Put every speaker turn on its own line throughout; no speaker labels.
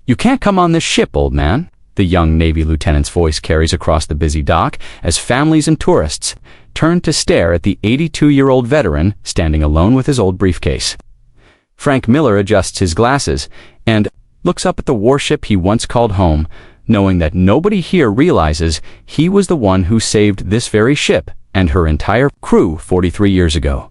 "You can't come on this ship, old man," the young Navy lieutenant's voice carries across the busy dock as families and tourists turn to stare at the 82-year-old veteran standing alone with his old briefcase. Frank Miller adjusts his glasses and looks up at the warship he once called home, knowing that nobody here realizes he was the one who saved this very ship and her entire crew 43 years ago.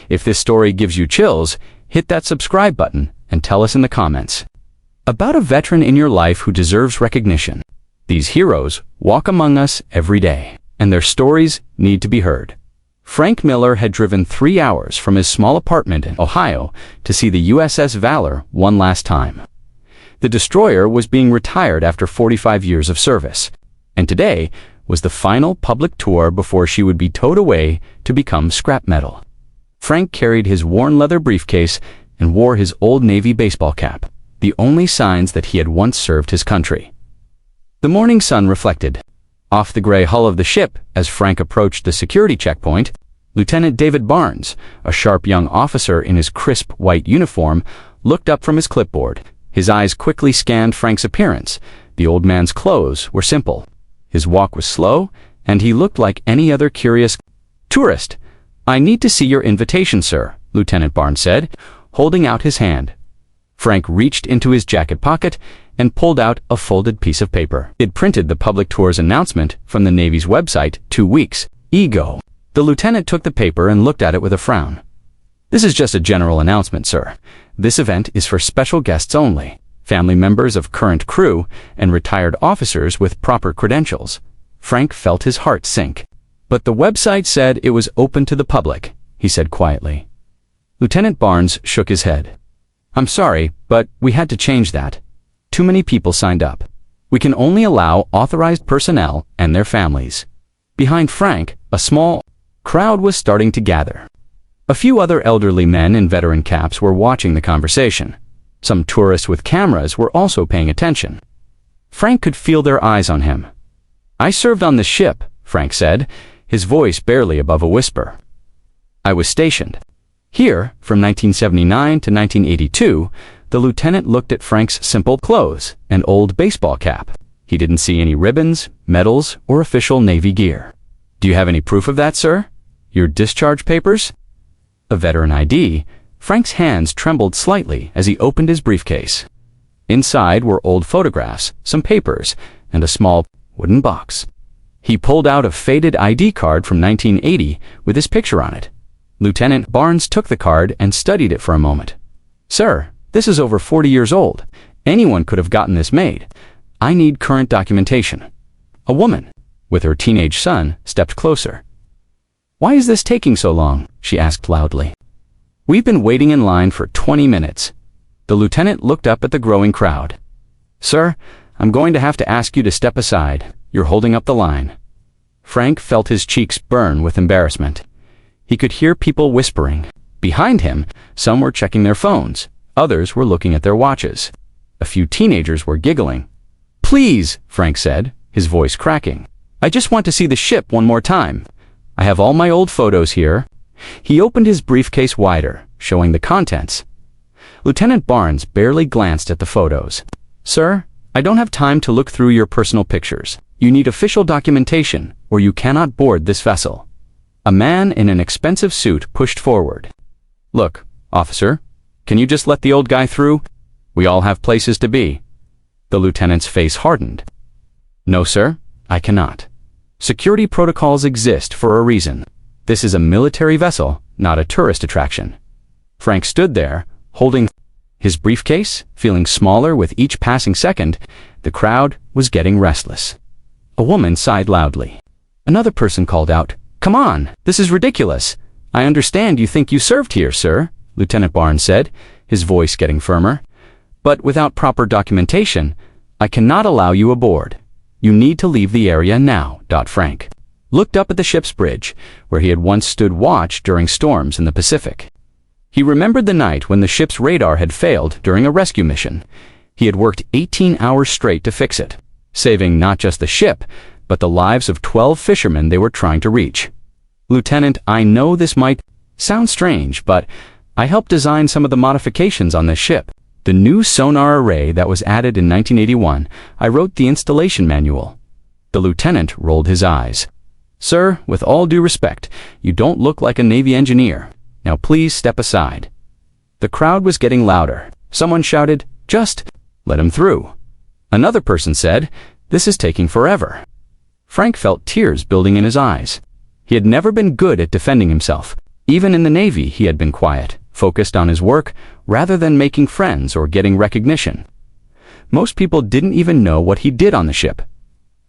If this story gives you chills, hit that subscribe button and tell us in the comments about a veteran in your life who deserves recognition. These heroes walk among us every day, and their stories need to be heard. Frank Miller had driven 3 hours from his small apartment in Ohio to see the USS Valor one last time. The destroyer was being retired after 45 years of service, and today was the final public tour before she would be towed away to become scrap metal. Frank carried his worn leather briefcase and wore his old Navy baseball cap, the only signs that he had once served his country. The morning sun reflected off the gray hull of the ship as Frank approached the security checkpoint. Lieutenant David Barnes, a sharp young officer in his crisp white uniform, looked up from his clipboard. His eyes quickly scanned Frank's appearance. The old man's clothes were simple. His walk was slow, and he looked like any other curious tourist. "I need to see your invitation, sir," Lieutenant Barnes said, holding out his hand. Frank reached into his jacket pocket and pulled out a folded piece of paper. It printed the public tour's announcement from the Navy's website 2 weeks ago. The lieutenant took the paper and looked at it with a frown. "This is just a general announcement, sir. This event is for special guests only, family members of current crew and retired officers with proper credentials." Frank felt his heart sink. "But the website said it was open to the public," he said quietly. Lieutenant Barnes shook his head. "I'm sorry, but we had to change that. Too many people signed up. We can only allow authorized personnel and their families." Behind Frank, a small crowd was starting to gather. A few other elderly men in veteran caps were watching the conversation. Some tourists with cameras were also paying attention. Frank could feel their eyes on him. "I served on the ship," Frank said, his voice barely above a whisper. "I was stationed here from 1979 to 1982, the lieutenant looked at Frank's simple clothes and old baseball cap. He didn't see any ribbons, medals, or official Navy gear. "Do you have any proof of that, sir? Your discharge papers?" A veteran ID. Frank's hands trembled slightly as he opened his briefcase. Inside were old photographs, some papers, and a small wooden box. He pulled out a faded ID card from 1980 with his picture on it. Lieutenant Barnes took the card and studied it for a moment. "Sir, this is over 40 years old. Anyone could have gotten this made. I need current documentation." A woman, with her teenage son, stepped closer. "Why is this taking so long?" she asked loudly. "We've been waiting in line for 20 minutes. The lieutenant looked up at the growing crowd. "Sir, I'm going to have to ask you to step aside. You're holding up the line." Frank felt his cheeks burn with embarrassment. He could hear people whispering. Behind him, some were checking their phones. Others were looking at their watches. A few teenagers were giggling. "Please," Frank said, his voice cracking. "I just want to see the ship one more time. I have all my old photos here." He opened his briefcase wider, showing the contents. Lieutenant Barnes barely glanced at the photos. "Sir, I don't have time to look through your personal pictures. You need official documentation, or you cannot board this vessel." A man in an expensive suit pushed forward. "Look, officer, can you just let the old guy through? We all have places to be." The lieutenant's face hardened. "No, sir, I cannot. Security protocols exist for a reason. This is a military vessel, not a tourist attraction." Frank stood there, holding his briefcase, feeling smaller with each passing second. The crowd was getting restless. A woman sighed loudly. Another person called out, "Come on, this is ridiculous. I understand you think you served here, sir," Lieutenant Barnes said, his voice getting firmer. "But without proper documentation, I cannot allow you aboard. You need to leave the area now." Frank looked up at the ship's bridge, where he had once stood watch during storms in the Pacific. He remembered the night when the ship's radar had failed during a rescue mission. He had worked 18 hours straight to fix it, saving not just the ship, but the lives of 12 fishermen they were trying to reach. "Lieutenant, I know this might sound strange, but I helped design some of the modifications on this ship. The new sonar array that was added in 1981. I wrote the installation manual. The lieutenant rolled his eyes. Sir, with all due respect, you don't look like a Navy engineer. Now please step aside. The crowd was getting louder. Someone shouted, just let him through. Another person said, this is taking forever. Frank felt tears building in his eyes. He had never been good at defending himself. Even in the Navy, he had been quiet, focused on his work, rather than making friends or getting recognition. Most people didn't even know what he did on the ship.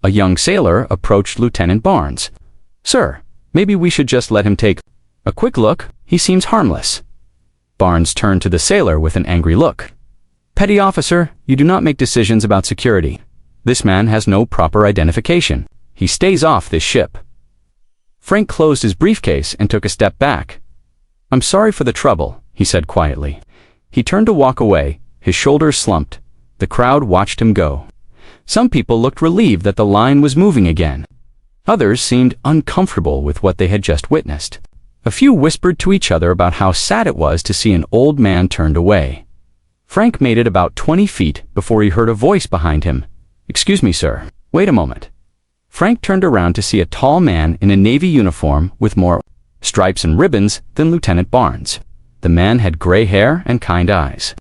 A young sailor approached Lieutenant Barnes. Sir, maybe we should just let him take a quick look. He seems harmless. Barnes turned to the sailor with an angry look. Petty officer, you do not make decisions about security. This man has no proper identification. He stays off this ship. Frank closed his briefcase and took a step back. I'm sorry for the trouble, he said quietly. He turned to walk away, his shoulders slumped. The crowd watched him go. Some people looked relieved that the line was moving again. Others seemed uncomfortable with what they had just witnessed. A few whispered to each other about how sad it was to see an old man turned away. Frank made it about 20 feet before he heard a voice behind him. Excuse me, sir. Wait a moment. Frank turned around to see a tall man in a Navy uniform with more stripes and ribbons than Lieutenant Barnes. The man had gray hair and kind eyes.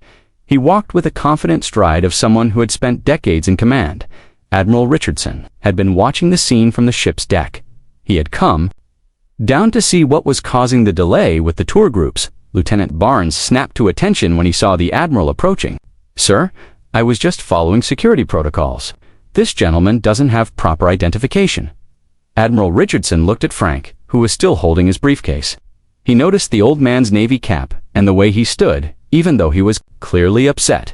He walked with a confident stride of someone who had spent decades in command. Admiral Richardson had been watching the scene from the ship's deck. He had come down to see what was causing the delay with the tour groups. Lieutenant Barnes snapped to attention when he saw the Admiral approaching. Sir, I was just following security protocols. This gentleman doesn't have proper identification. Admiral Richardson looked at Frank, who was still holding his briefcase. He noticed the old man's Navy cap and the way he stood, even though he was clearly upset.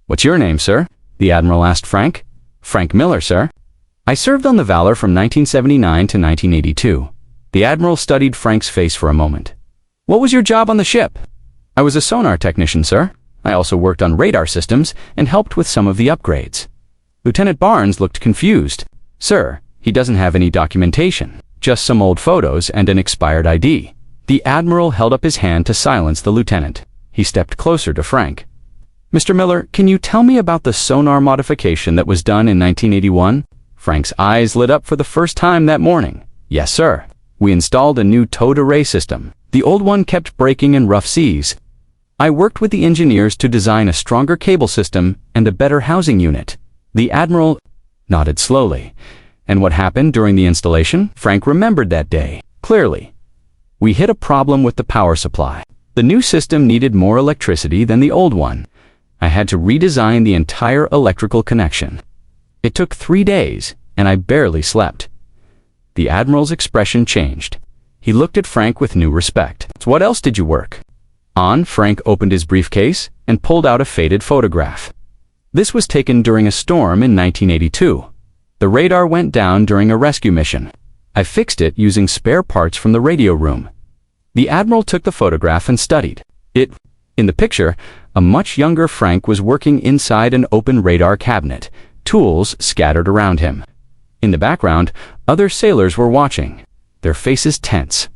What's your name, sir? The Admiral asked Frank. Frank Miller, sir. I served on the Valor from 1979 to 1982. The Admiral studied Frank's face for a moment. What was your job on the ship? I was a sonar technician, sir. I also worked on radar systems and helped with some of the upgrades. Lieutenant Barnes looked confused. Sir, he doesn't have any documentation, just some old photos and an expired ID. The Admiral held up his hand to silence the lieutenant. He stepped closer to Frank. Mr. Miller, can you tell me about the sonar modification that was done in 1981? Frank's eyes lit up for the first time that morning. Yes, sir. We installed a new towed array system. The old one kept breaking in rough seas. I worked with the engineers to design a stronger cable system and a better housing unit. The Admiral nodded slowly. And what happened during the installation? Frank remembered that day, clearly. We hit a problem with the power supply. The new system needed more electricity than the old one. I had to redesign the entire electrical connection. It took 3 days, and I barely slept. The Admiral's expression changed. He looked at Frank with new respect. So what else did you work on? Frank opened his briefcase and pulled out a faded photograph. This was taken during a storm in 1982. The radar went down during a rescue mission. I fixed it using spare parts from the radio room. The Admiral took the photograph and studied it. In the picture, a much younger Frank was working inside an open radar cabinet, tools scattered around him. In the background, other sailors were watching, their faces tense.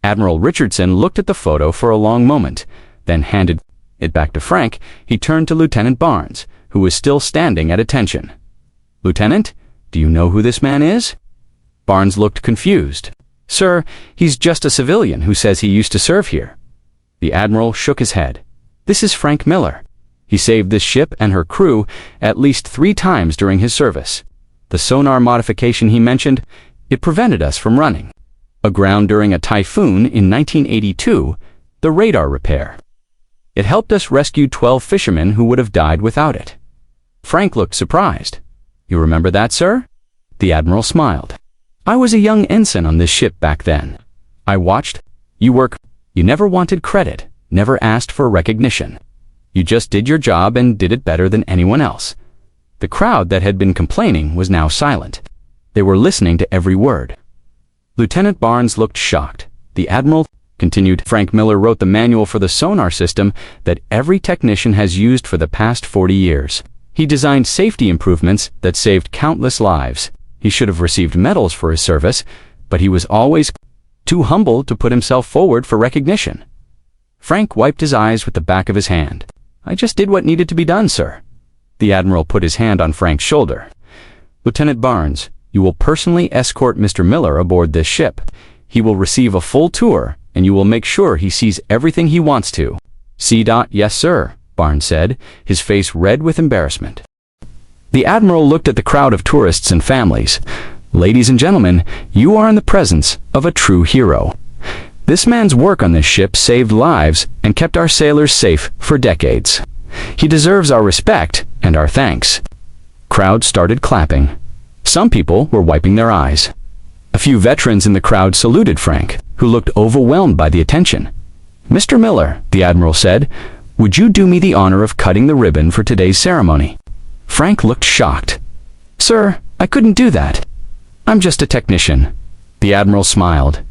Admiral Richardson looked at the photo for a long moment, then handed it back to Frank. He turned to Lieutenant Barnes, who was still standing at attention. Lieutenant, do you know who this man is? Barnes looked confused. Sir, he's just a civilian who says he used to serve here. The Admiral shook his head. This is Frank Miller. He saved this ship and her crew at least 3 times during his service. The sonar modification he mentioned, it prevented us from running aground during a typhoon in 1982, the radar repair. It helped us rescue 12 fishermen who would have died without it. Frank looked surprised. You remember that, sir? The Admiral smiled. I was a young ensign on this ship back then. I watched you work. You never wanted credit, never asked for recognition. You just did your job and did it better than anyone else. The crowd that had been complaining was now silent. They were listening to every word. Lieutenant Barnes looked shocked. The Admiral continued. Frank Miller wrote the manual for the sonar system that every technician has used for the past 40 years. He designed safety improvements that saved countless lives. He should have received medals for his service, but he was always too humble to put himself forward for recognition. Frank wiped his eyes with the back of his hand. I just did what needed to be done, sir. The Admiral put his hand on Frank's shoulder. Lieutenant Barnes, you will personally escort Mr. Miller aboard this ship. He will receive a full tour, and you will make sure he sees everything he wants to. Yes, sir, Barnes said, his face red with embarrassment. The Admiral looked at the crowd of tourists and families. Ladies and gentlemen, you are in the presence of a true hero. This man's work on this ship saved lives and kept our sailors safe for decades. He deserves our respect and our thanks. Crowds started clapping. Some people were wiping their eyes. A few veterans in the crowd saluted Frank, who looked overwhelmed by the attention. Mr. Miller, the Admiral said, would you do me the honor of cutting the ribbon for today's ceremony? Frank looked shocked. Sir, I couldn't do that. I'm just a technician. The Admiral smiled.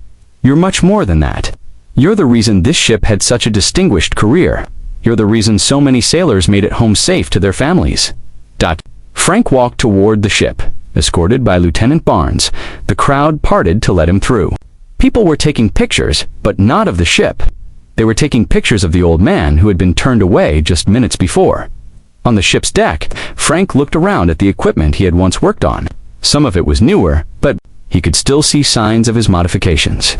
You're much more than that. You're the reason this ship had such a distinguished career. You're the reason so many sailors made it home safe to their families. Frank walked toward the ship, escorted by Lieutenant Barnes. The crowd parted to let him through. People were taking pictures, but not of the ship. They were taking pictures of the old man who had been turned away just minutes before. On the ship's deck, Frank looked around at the equipment he had once worked on. Some of it was newer, but he could still see signs of his modifications.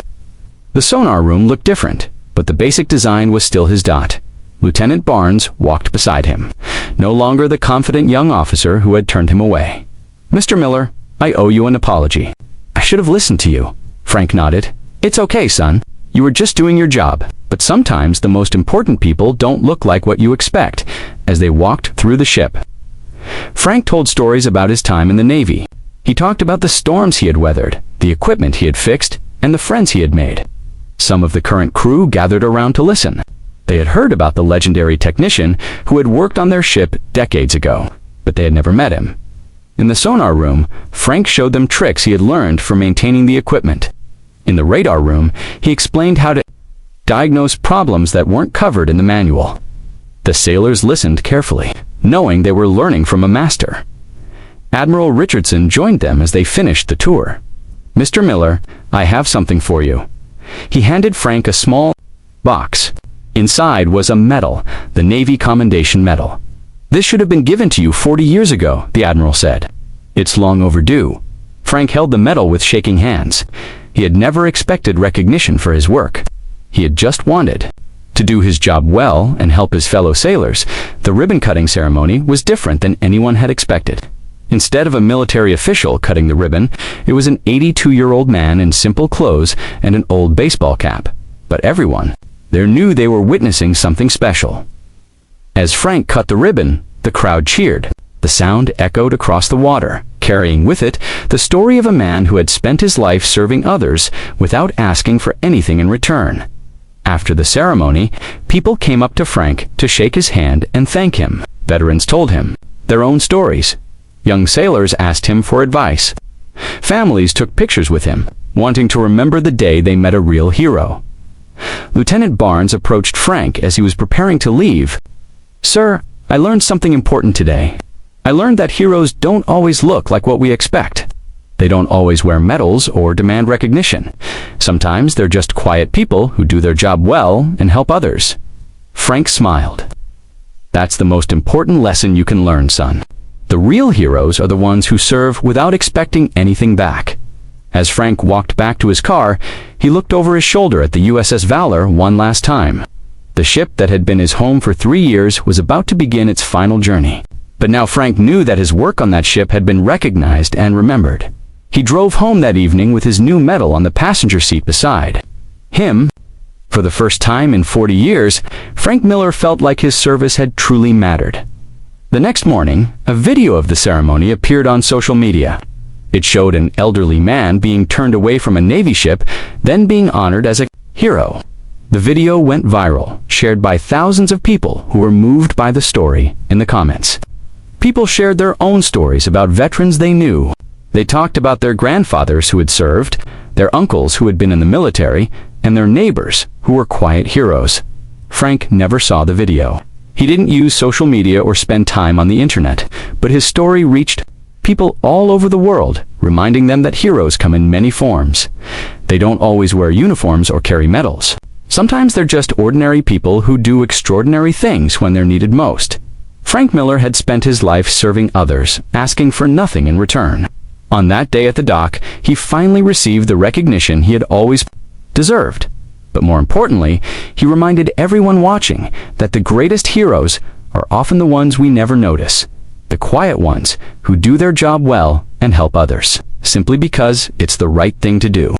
The sonar room looked different, but the basic design was still his dot. Lieutenant Barnes walked beside him, no longer the confident young officer who had turned him away. Mr. Miller, I owe you an apology. I should have listened to you. Frank nodded. It's okay, son. You were just doing your job. But sometimes the most important people don't look like what you expect, as they walked through the ship. Frank told stories about his time in the Navy. He talked about the storms he had weathered, the equipment he had fixed, and the friends he had made. Some of the current crew gathered around to listen. They had heard about the legendary technician who had worked on their ship decades ago, but they had never met him. In the sonar room, Frank showed them tricks he had learned for maintaining the equipment. In the radar room, he explained how to diagnose problems that weren't covered in the manual. The sailors listened carefully, knowing they were learning from a master. Admiral Richardson joined them as they finished the tour. Mr. Miller, I have something for you. He handed Frank a small box. Inside was a medal, the Navy Commendation Medal. This should have been given to you 40 years ago, the Admiral said. It's long overdue. Frank held the medal with shaking hands. He had never expected recognition for his work. He had just wanted to do his job well and help his fellow sailors. The ribbon-cutting ceremony was different than anyone had expected. Instead of a military official cutting the ribbon, it was an 82-year-old man in simple clothes and an old baseball cap. But everyone there knew they were witnessing something special. As Frank cut the ribbon, the crowd cheered. The sound echoed across the water, carrying with it the story of a man who had spent his life serving others without asking for anything in return. After the ceremony, people came up to Frank to shake his hand and thank him. Veterans told him their own stories. Young sailors asked him for advice. Families took pictures with him, wanting to remember the day they met a real hero. Lieutenant Barnes approached Frank as he was preparing to leave. Sir, I learned something important today. I learned that heroes don't always look like what we expect. They don't always wear medals or demand recognition. Sometimes they're just quiet people who do their job well and help others. Frank smiled. That's the most important lesson you can learn, son. The real heroes are the ones who serve without expecting anything back. As Frank walked back to his car, he looked over his shoulder at the USS Valor one last time. The ship that had been his home for 3 years was about to begin its final journey. But now Frank knew that his work on that ship had been recognized and remembered. He drove home that evening with his new medal on the passenger seat beside him. For the first time in 40 years, Frank Miller felt like his service had truly mattered. The next morning, a video of the ceremony appeared on social media. It showed an elderly man being turned away from a Navy ship, then being honored as a hero. The video went viral, shared by thousands of people who were moved by the story in the comments. People shared their own stories about veterans they knew. They talked about their grandfathers who had served, their uncles who had been in the military, and their neighbors who were quiet heroes. Frank never saw the video. He didn't use social media or spend time on the internet, but his story reached people all over the world, reminding them that heroes come in many forms. They don't always wear uniforms or carry medals. Sometimes they're just ordinary people who do extraordinary things when they're needed most. Frank Miller had spent his life serving others, asking for nothing in return. On that day at the dock, he finally received the recognition he had always deserved. But more importantly, he reminded everyone watching that the greatest heroes are often the ones we never notice, the quiet ones who do their job well and help others, simply because it's the right thing to do.